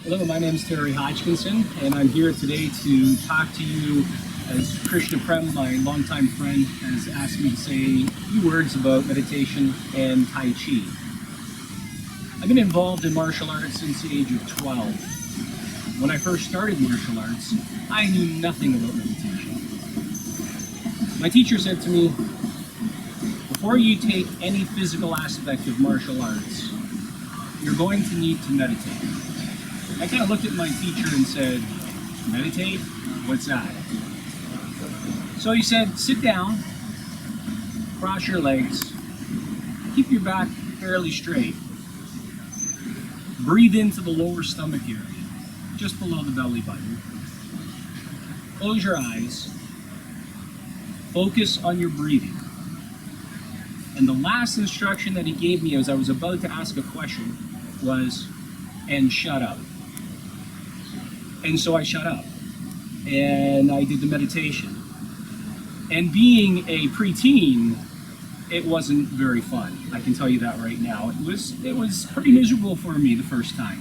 Hello, my name is Terry Hodgkinson, and I'm here today to talk to you as Krishna Prem, my longtime friend, has asked me to say a few words about meditation and Tai Chi. I've been involved in martial arts since the age of 12. When I first started martial arts, I knew nothing about meditation. My teacher said to me, before you take any physical aspect of martial arts, you're going to need to meditate. I kind of looked at my teacher and said, meditate? What's that? So he said, sit down, cross your legs, keep your back fairly straight. Breathe into the lower stomach area, just below the belly button. Close your eyes. Focus on your breathing. And the last instruction that he gave me as I was about to ask a question was, and shut up. And so I shut up, and I did the meditation. And being a preteen, it wasn't very fun. I can tell you that right now. It was pretty miserable for me the first time.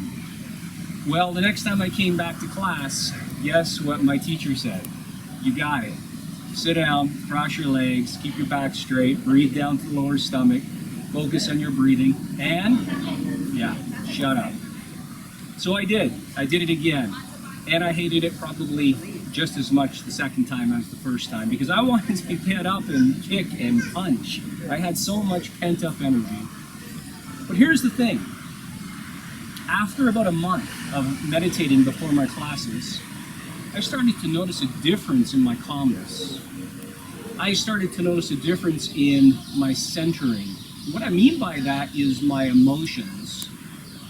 Well, the next time I came back to class, guess what my teacher said? You got it. Sit down, cross your legs, keep your back straight, breathe down to the lower stomach, focus on your breathing, and, yeah, shut up. So I did. I did it again. And I hated it probably just as much the second time as the first time because I wanted to get up and kick and punch. I had so much pent-up energy. But here's the thing. After about a month of meditating before my classes, I started to notice a difference in my calmness. I started to notice a difference in my centering. What I mean by that is my emotions.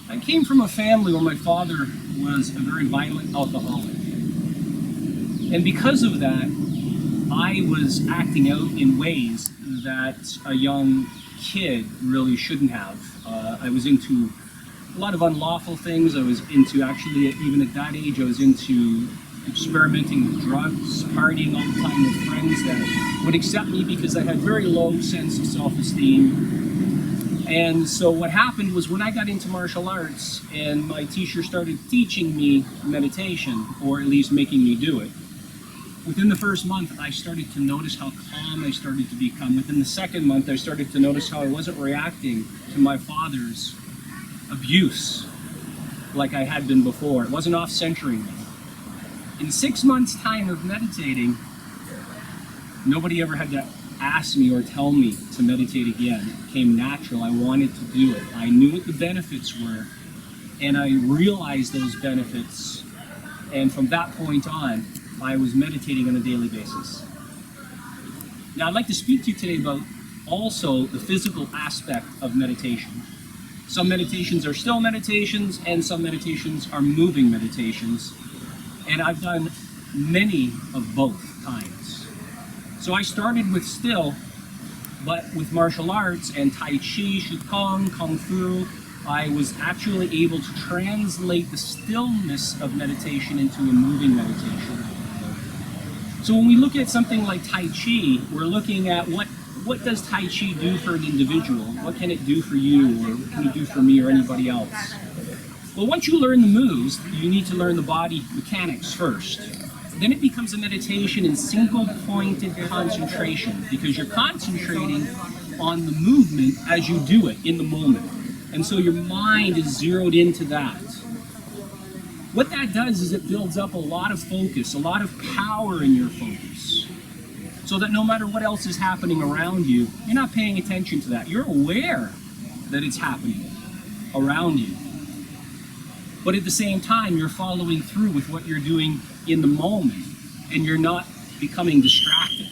I came from a family where my father was a very violent alcoholic. And because of that, I was acting out in ways that a young kid really shouldn't have. I was into a lot of unlawful things. I was into, actually, even at that age, I was into experimenting with drugs, partying all the time with friends that would accept me because I had very low sense of self-esteem. And so what happened was when I got into martial arts and my teacher started teaching me meditation, or at least making me do it, within the first month I started to notice how calm I started to become. Within the second month I started to notice how I wasn't reacting to my father's abuse like I had been before. It wasn't off-centering me. In 6 months' time of meditating, nobody ever had to ask me or tell me to meditate again. It came natural. I wanted to do it. I knew what the benefits were, and I realized those benefits. And from that point on, I was meditating on a daily basis. Now, I'd like to speak to you today about also the physical aspect of meditation. Some meditations are still meditations, and some meditations are moving meditations. And I've done many of both kinds. So I started with still, but with martial arts and Tai Chi, Qigong, Kung Fu, I was actually able to translate the stillness of meditation into a moving meditation. So when we look at something like Tai Chi, we're looking at what does Tai Chi do for an individual? What can it do for you, or what can it do for me or anybody else? Well, once you learn the moves, you need to learn the body mechanics first. Then it becomes a meditation in single-pointed concentration because you're concentrating on the movement as you do it in the moment. And so your mind is zeroed into that. What that does is it builds up a lot of focus, a lot of power in your focus, so that no matter what else is happening around you, you're not paying attention to that. You're aware that it's happening around you. But at the same time, you're following through with what you're doing in the moment, and you're not becoming distracted.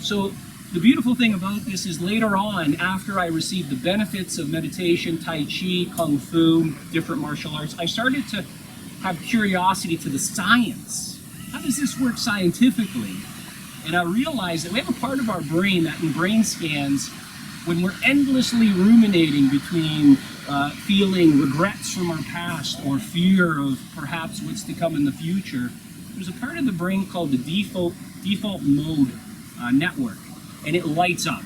So the beautiful thing about this is later on, after I received the benefits of meditation, Tai Chi, Kung Fu, different martial arts, I started to have curiosity to the science. How does this work scientifically? And I realized that we have a part of our brain that in brain scans, when we're endlessly ruminating between feeling regrets from our past or fear of perhaps what's to come in the future, there's a part of the brain called the default mode network, and it lights up.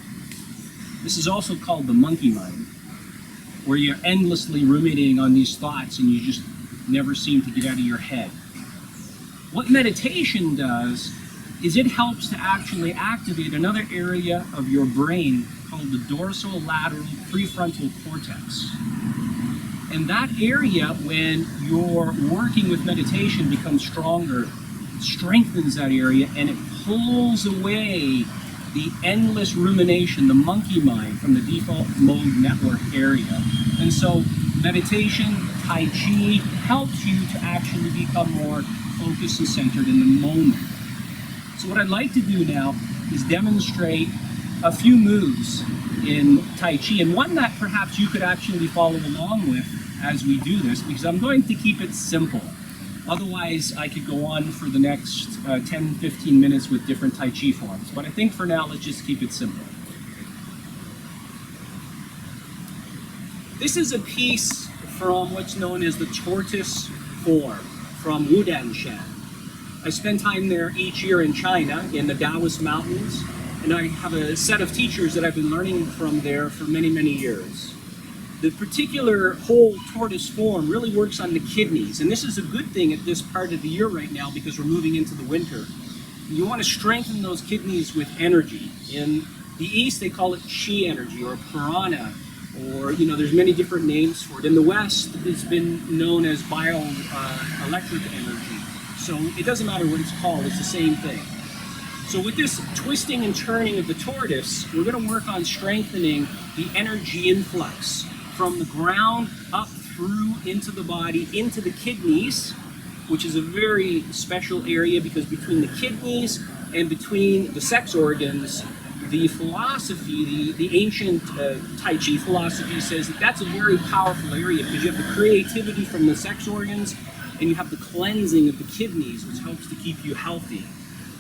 This is also called the monkey mind, where you're endlessly ruminating on these thoughts and you just never seem to get out of your head. What meditation does is it helps to actually activate another area of your brain called the dorsolateral prefrontal cortex. And that area, when you're working with meditation, becomes stronger, strengthens that area, and it pulls away the endless rumination, the monkey mind, from the default mode network area. And so meditation, Tai Chi, helps you to actually become more focused and centered in the moment. So what I'd like to do now is demonstrate a few moves in Tai Chi, and one that perhaps you could actually follow along with as we do this, because I'm going to keep it simple. Otherwise, I could go on for the next 10-15 minutes with different Tai Chi forms. But I think for now, let's just keep it simple. This is a piece from what's known as the tortoise form from Wudanshan. I spend time there each year in China, in the Taoist mountains, and I have a set of teachers that I've been learning from there for many, many years. The particular whole tortoise form really works on the kidneys, and this is a good thing at this part of the year right now because we're moving into the winter. You want to strengthen those kidneys with energy. In the East, they call it chi energy or prana, or, there's many different names for it. In the West, it's been known as bioelectric energy. So it doesn't matter what it's called, it's the same thing. So with this twisting and turning of the tortoise, we're going to work on strengthening the energy influx from the ground up through into the body, into the kidneys, which is a very special area because between the kidneys and between the sex organs, the philosophy, the ancient Tai Chi philosophy says that that's a very powerful area because you have the creativity from the sex organs and you have the cleansing of the kidneys, which helps to keep you healthy.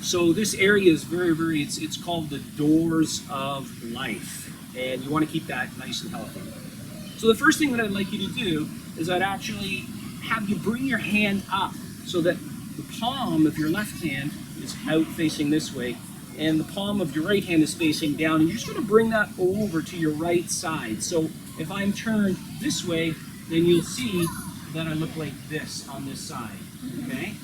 So this area is very, it's called the doors of life, and you want to keep that nice and healthy. So the first thing that I'd like you to do is I'd actually have you bring your hand up so that the palm of your left hand is out facing this way, and the palm of your right hand is facing down, and you're just going to bring that over to your right side. So if I'm turned this way, then you'll see that I look like this on this side, okay?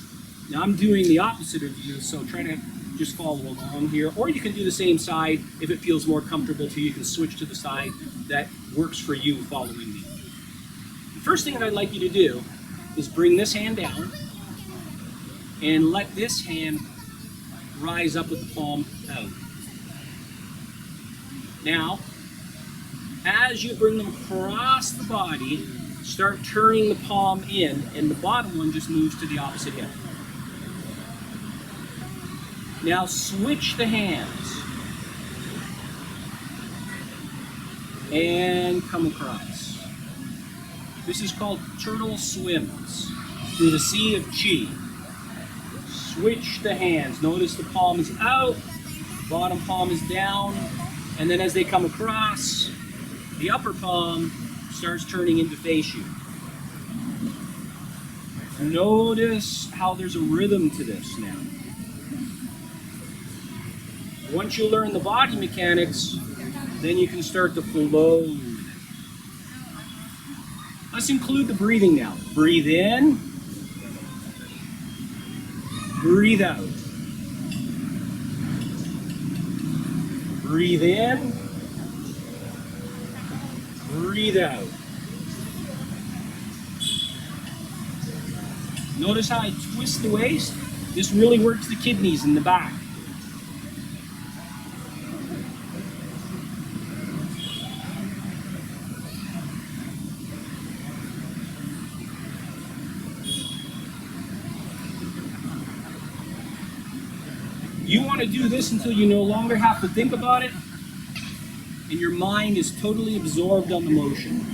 Now I'm doing the opposite of you, so try to just follow along here, or you can do the same side. If it feels more comfortable to you, you can switch to the side that works for you following me. The first thing that I'd like you to do is bring this hand down and let this hand rise up with the palm out. Now, as you bring them across the body, start turning the palm in, and the bottom one just moves to the opposite hip. Now switch the hands and come across. This is called turtle swims through the sea of chi. Switch the hands. Notice the palm is out, bottom palm is down, and then as they come across, the upper palm starts turning into face you. Notice how there's a rhythm to this now. Once you learn the body mechanics, then you can start to flow. Let's include the breathing now. Breathe in, breathe out. Breathe in, breathe out. Notice how I twist the waist? This really works the kidneys in the back. You want to do this until you no longer have to think about it, and your mind is totally absorbed on the motion.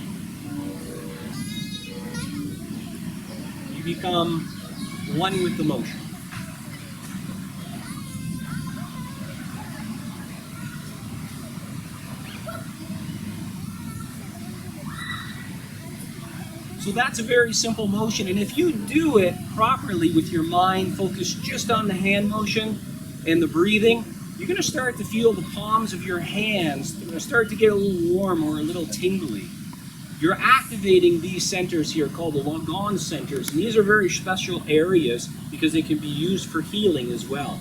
You become one with the motion. So that's a very simple motion, and if you do it properly with your mind focused just on the hand motion and the breathing, you're going to start to feel the palms of your hands. They're going to start to get a little warm or a little tingly. you're activating these centers here called the Logon centers. And these are very special areas because they can be used for healing as well.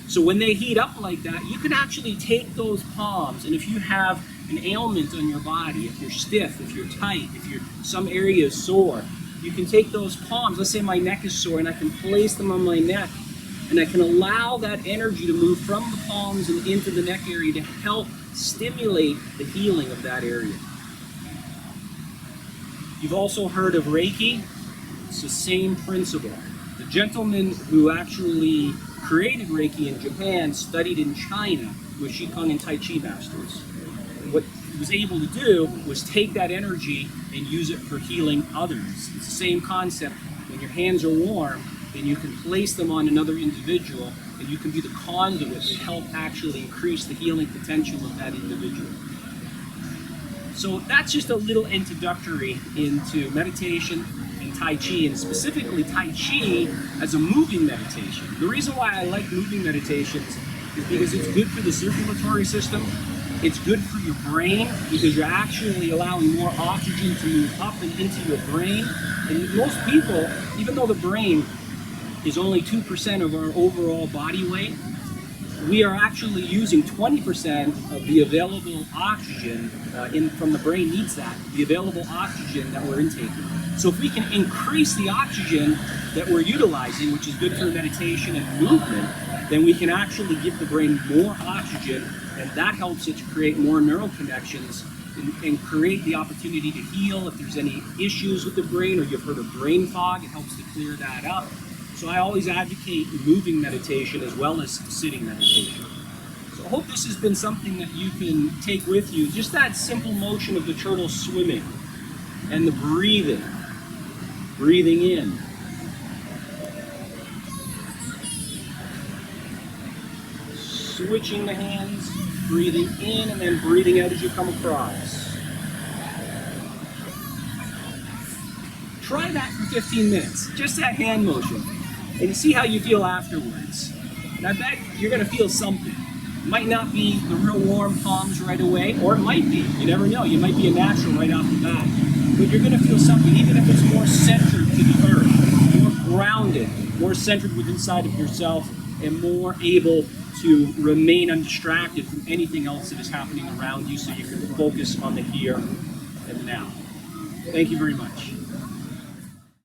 So when they heat up like that, you can actually take those palms, and if you have an ailment on your body, if you're stiff, if you're tight, if some area is sore, you can take those palms. Let's say my neck is sore, and I can place them on my neck, and I can allow that energy to move from the palms and into the neck area to help stimulate the healing of that area. You've also heard of Reiki. It's the same principle. The gentleman who actually created Reiki in Japan studied in China with Qigong and Tai Chi masters. What he was able to do was take that energy and use it for healing others. It's the same concept. When your hands are warm, then you can place them on another individual, and you can be the conduit to help actually increase the healing potential of that individual. So that's just a little introductory into meditation and Tai Chi, and specifically Tai Chi as a moving meditation. The reason why I like moving meditations is because it's good for the circulatory system, it's good for your brain because you're actually allowing more oxygen to move up and into your brain. And most people, even though the brain is only 2% of our overall body weight, we are actually using 20% of the available oxygen from the brain needs that, the available oxygen that we're intaking. So if we can increase the oxygen that we're utilizing, which is good for meditation and movement, then we can actually give the brain more oxygen, and that helps it to create more neural connections and create the opportunity to heal if there's any issues with the brain, or you've heard of brain fog, it helps to clear that up. So I always advocate moving meditation as well as sitting meditation. So I hope this has been something that you can take with you. Just that simple motion of the turtle swimming and the breathing. Breathing in. Switching the hands, breathing in and then breathing out as you come across. Try that for 15 minutes, just that hand motion. And see how you feel afterwards. And I bet you're going to feel something. It might not be the real warm palms right away, or it might be. You never know. You might be a natural right off the bat. But you're going to feel something, even if it's more centered to the earth, more grounded, more centered within inside of yourself, and more able to remain undistracted from anything else that is happening around you, so you can focus on the here and now. Thank you very much.